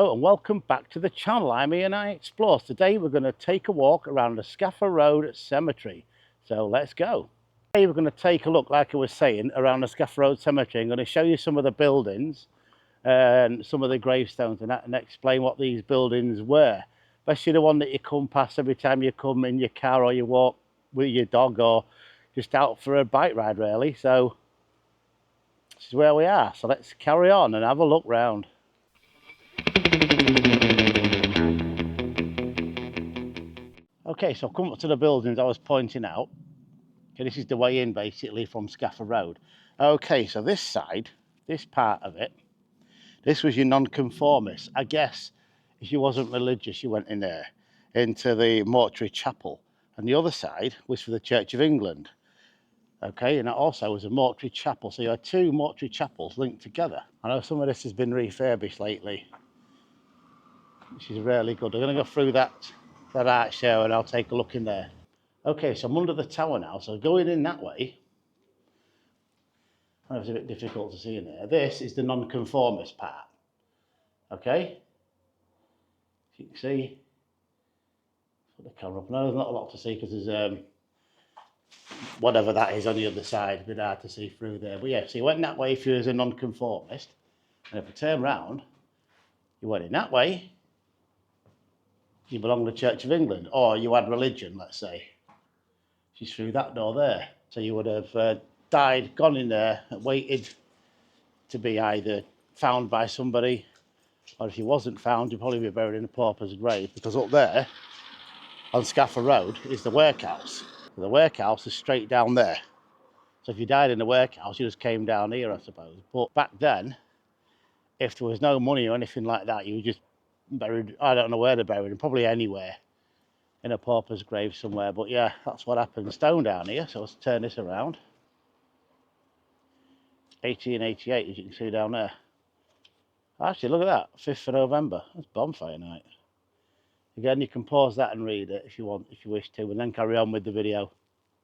Hello and welcome back to the channel. I'm Ian I Explore. Today we're going to take a walk around the Scaffer Road Cemetery. So let's go. Today we're going to take a look, like I was saying, around the Scaffer Road Cemetery. I'm going to show you some of the buildings and some of the gravestones and that, and explain what these buildings were. Especially the one that you come past every time you come in your car or you walk with your dog or just out for a bike ride really. So this is where we are. So let's carry on and have a look round. Okay, so I've come up to the buildings I was pointing out. Okay, this is the way in basically from Scaffer Road. Okay, so this side, this part of it, this was your non-conformist. I guess if you wasn't religious, you went in there into the Mory Chapel. And the other side was for the Church of England. Okay, and it also was a Mory Chapel. So you had two Mory Chapels linked together. I know some of this has been refurbished lately, which is really good. I'm going to go through that arch there and I'll take a look in there. Okay, so I'm under the tower now, so going in that way, I know it's a bit difficult to see in there. This is the non-conformist part, okay? If you can see, put the camera up. No, there's not a lot to see because there's whatever that is on the other side, a bit hard to see through there. But yeah, so you went that way if you was a non-conformist, and if you turn round, you went in that way, you belong to the Church of England, or you had religion, let's say. She's through that door there. So you would have died, gone in there, and waited to be either found by somebody, or if you wasn't found, you'd probably be buried in a pauper's grave, because up there on Scaffer Road is the workhouse. So the workhouse is straight down there. So if you died in the workhouse, you just came down here, I suppose. But back then, if there was no money or anything like that, you were just buried, I don't know where they're buried, probably anywhere, in a pauper's grave somewhere. But yeah, that's what happened. Stone down here, so let's turn this around. 1888, as you can see down there. Actually, look at that, 5th of November. That's bonfire night. Again, you can pause that and read it if you want, if you wish to, and then carry on with the video.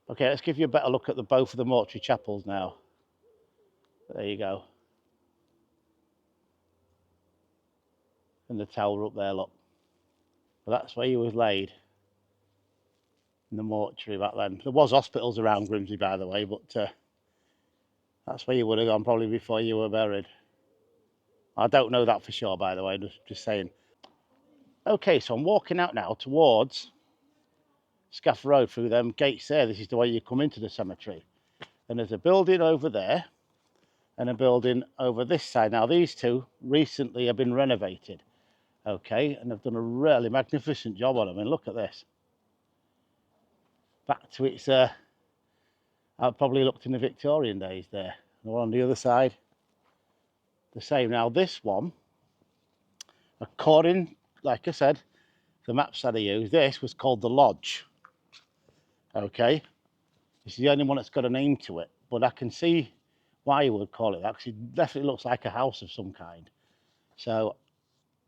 Okay, let's give you a better look at both of the Mory Chapels now. There you go. And the tower up there, look. But that's where you was laid, in the mortuary back then. There was hospitals around Grimsby, by the way, but that's where you would have gone probably before you were buried. I don't know that for sure, by the way, just saying. Okay, so I'm walking out now towards Scaffer Road through them gates there. This is the way you come into the cemetery. And there's a building over there and a building over this side. Now, these two recently have been renovated, okay, and they've done a really magnificent job on them. And look at this. Back to its, I probably looked in the Victorian days there. The one on the other side, the same. Now, this one, according, like I said, the maps that I used, this was called the Lodge. Okay, this is the only one that's got a name to it, but I can see why you would call it that, because it definitely looks like a house of some kind. So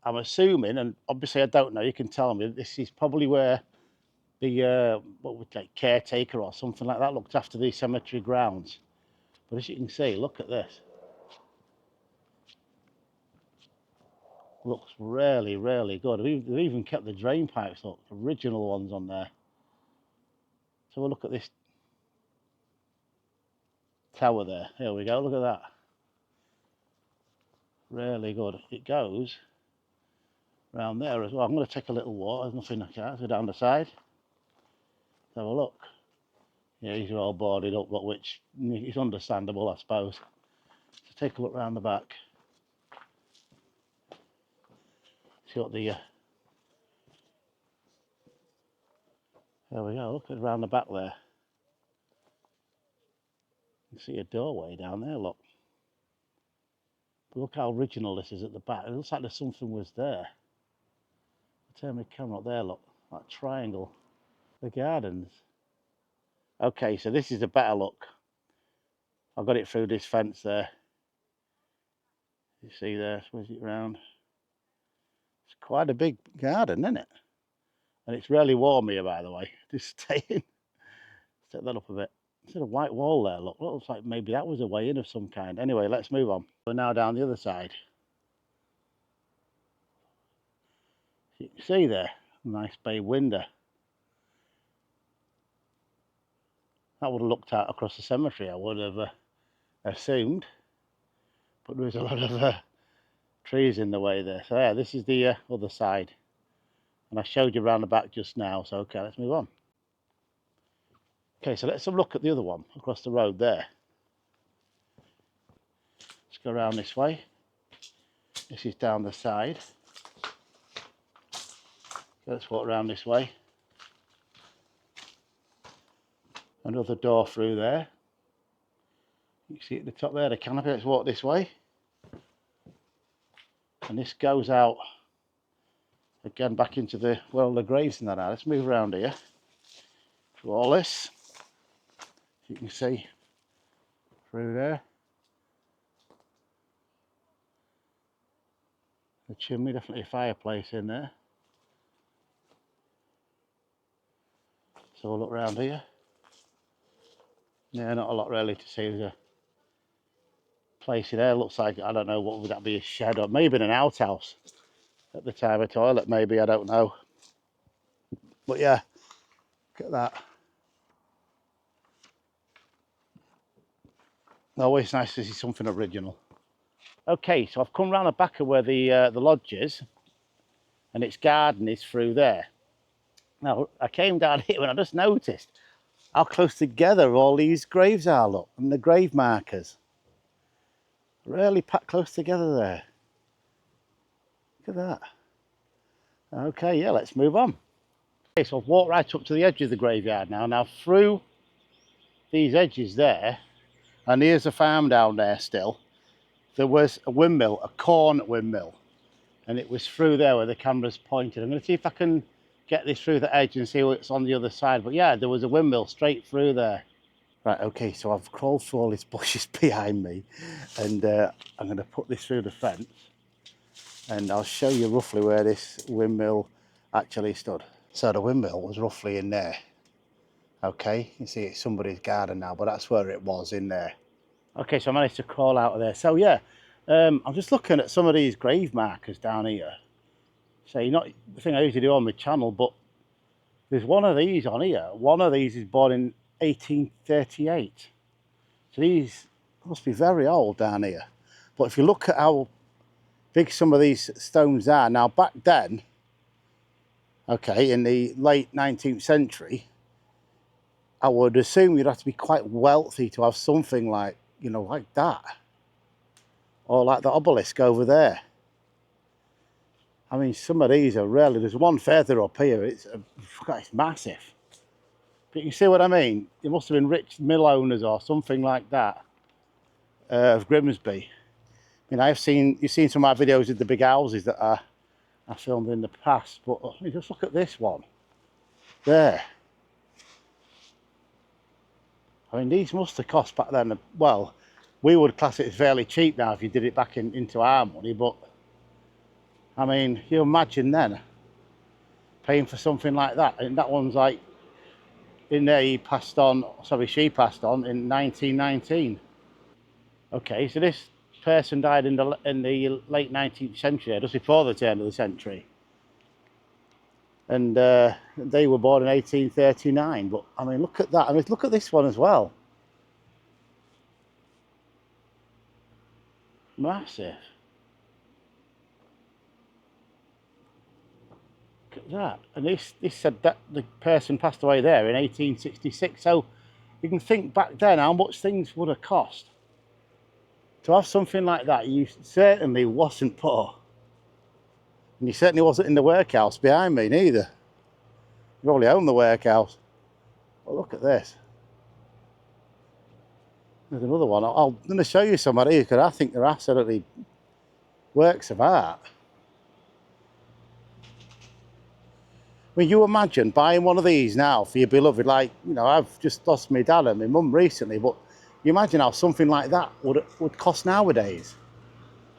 I'm assuming, and obviously I don't know, you can tell me, this is probably where the what would like caretaker or something like that looked after these cemetery grounds. But as you can see, look at this. Looks really, really good. They've even kept the drain pipes, look, original ones on there. So we'll look at this tower there. Here we go, look at that. Really good. It goes around there as well. I'm going to take a little walk. There's nothing I can't. Go down the side. Let's have a look. Yeah, these are all boarded up, but which is understandable, I suppose. So take a look round the back. See what the there we go. Look around the back there. You can see a doorway down there. Look. But look how original this is at the back. It looks like there's something was there. I'll turn my camera up there. Look, that triangle. The gardens. Okay, so this is a better look. I've got it through this fence there. You see there, switch it round. It's quite a big garden, isn't it? And it's really warm here, by the way. Just staying. Set that up a bit. There's a white wall there, look. Looks like maybe that was a way in of some kind. Anyway, let's move on. We're now down the other side. You can see there, nice bay window. That would have looked out across the cemetery, I would have assumed. But there was a lot of trees in the way there. So yeah, this is the other side. And I showed you around the back just now, so okay, let's move on. Okay, so let's have a look at the other one across the road there. Let's go around this way. This is down the side. So let's walk around this way. Another door through there. You can see at the top there, the canopy. Let's walk this way. And this goes out again back into the, well, the graves and that are. Let's move around here through all this. You can see through there. The chimney, definitely a fireplace in there. So we'll look around here. Yeah, not a lot really to see. There's a place in there, looks like, I don't know, what would that be, a shed or maybe an outhouse at the time, a toilet maybe, I don't know. But yeah, look at that. Always nice to see something original. Okay, so I've come round the back of where the lodge is, and its garden is through there. Now, I came down here and I just noticed how close together all these graves are, look, and the grave markers. Really packed close together there. Look at that. Okay, yeah, let's move on. Okay, so I've walked right up to the edge of the graveyard now. Now, through these edges there, and here's a farm down there still, there was a windmill, a corn windmill. And it was through there where the camera's pointed. I'm going to see if I can get this through the edge and see what's on the other side. But yeah, there was a windmill straight through there. Right, okay, so I've crawled through all these bushes behind me, and I'm going to put this through the fence, and I'll show you roughly where this windmill actually stood. So the windmill was roughly in there. Okay, you see it's somebody's garden now, but that's where it was, in there. Okay, so I managed to crawl out of there. So yeah, I'm just looking at some of these grave markers down here. So not the thing I usually do on my channel, but there's one of these on here. One of these is born in 1838. So these must be very old down here. But if you look at how big some of these stones are, now back then, okay, in the late 19th century, I would assume you'd have to be quite wealthy to have something like, you know, like that. Or like the obelisk over there. I mean, some of these are really, there's one further up here, it's massive. But you see what I mean? It must have been rich mill owners or something like that of Grimsby. I mean, you've seen some of my videos of the big houses that I filmed in the past, but I mean, just look at this one there. I mean, these must have cost back then, well, we would class it as fairly cheap now if you did it back into our money, but I mean, you imagine then paying for something like that. And that one's like, in there she passed on in 1919. Okay, so this person died in the late 19th century, just before the turn of the century. And they were born in 1839. But I mean, look at that. I mean, look at this one as well. Massive. Look at that. And this said that the person passed away there in 1866. So you can think back then how much things would have cost. To have something like that, you certainly wasn't poor. And you certainly wasn't in the workhouse behind me, neither. You probably owned the workhouse. But look at this. There's another one. I'm going to show you some of these because I think they're absolutely works of art. I mean, you imagine buying one of these now for your beloved, like, you know, I've just lost my dad and my mum recently, but you imagine how something like that would cost nowadays.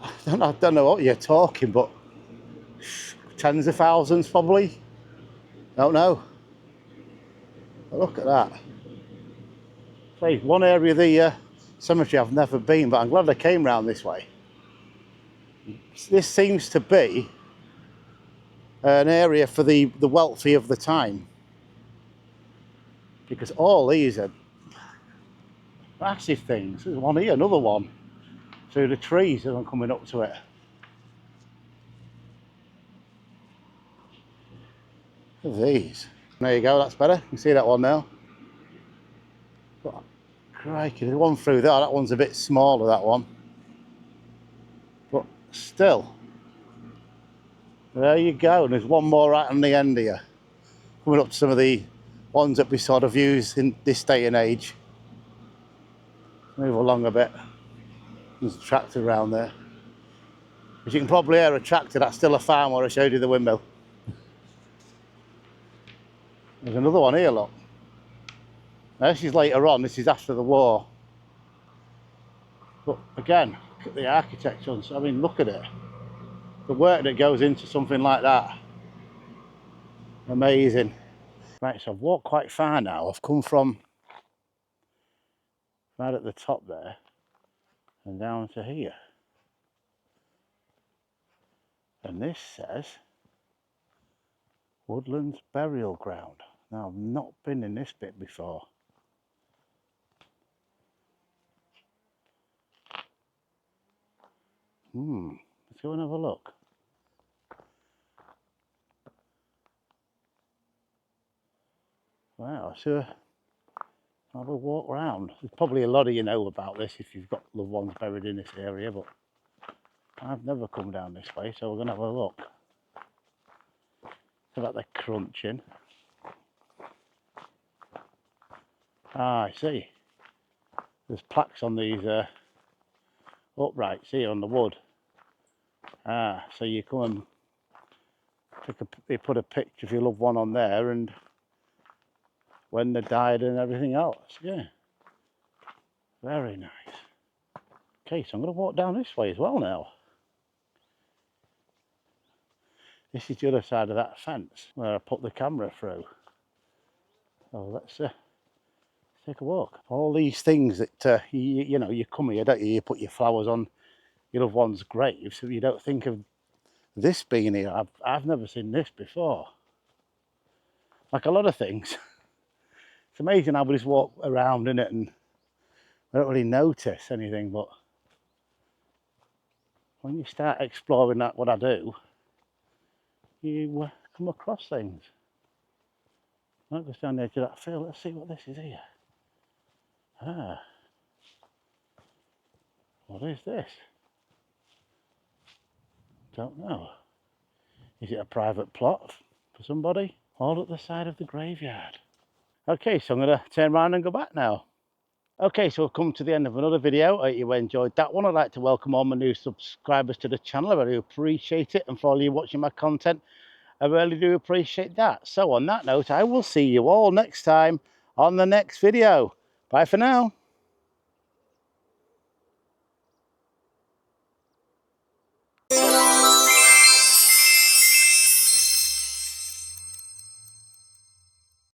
I don't know what you're talking, but tens of thousands probably. Don't know. But look at that. Say, one area of the cemetery I've never been, but I'm glad I came round this way. This seems to be an area for the wealthy of the time, because all these are massive things. There's one here, another one through the trees as I'm coming up to it. Look at these. There you go, that's better. You can see that one now. But, crikey, there's one through there. That one's a bit smaller, that one. But still, there you go. And there's one more right on the end here. Coming up to some of the ones that we sort of use in this day and age. Move along a bit. There's a tractor around there. As you can probably hear a tractor, that's still a farm where I showed you the windmill. There's another one here, look. Now, this is later on, this is after the war. But again, look at the architecture. I mean, look at it. The work that goes into something like that. Amazing. Right, so I've walked quite far now. I've come from right at the top there and down to here. And this says Woodland's Burial Ground. Now, I've not been in this bit before. Let's go and have a look. Wow, so I'll have a walk round. There's probably a lot of you know about this if you've got loved ones buried in this area, but I've never come down this way, so we're going to have a look. How about the crunching? Ah, I see. There's plaques on these uprights here on the wood. Ah, so you come and you put a picture of your loved one on there and when they died and everything else. Yeah, very nice. Okay, so I'm going to walk down this way as well now. This is the other side of that fence where I put the camera through. So let's take a walk. All these things that you know, you come here, don't you? You put your flowers on your loved one's grave, so you don't think of this being here. I've never seen this before. Like a lot of things, it's amazing how we just walk around in it and I don't really notice anything. But when you start exploring that, what I do, you come across things. I'll go down the edge of that field. Let's see what this is here. Ah, what is this? Don't know. Is it a private plot for somebody? All at the side of the graveyard. Okay, so I'm going to turn around and go back now. Okay, so we've come to the end of another video. I hope you enjoyed that one. I'd like to welcome all my new subscribers to the channel. I really appreciate it. And for all you watching my content, I really do appreciate that. So on that note, I will see you all next time on the next video. Bye for now.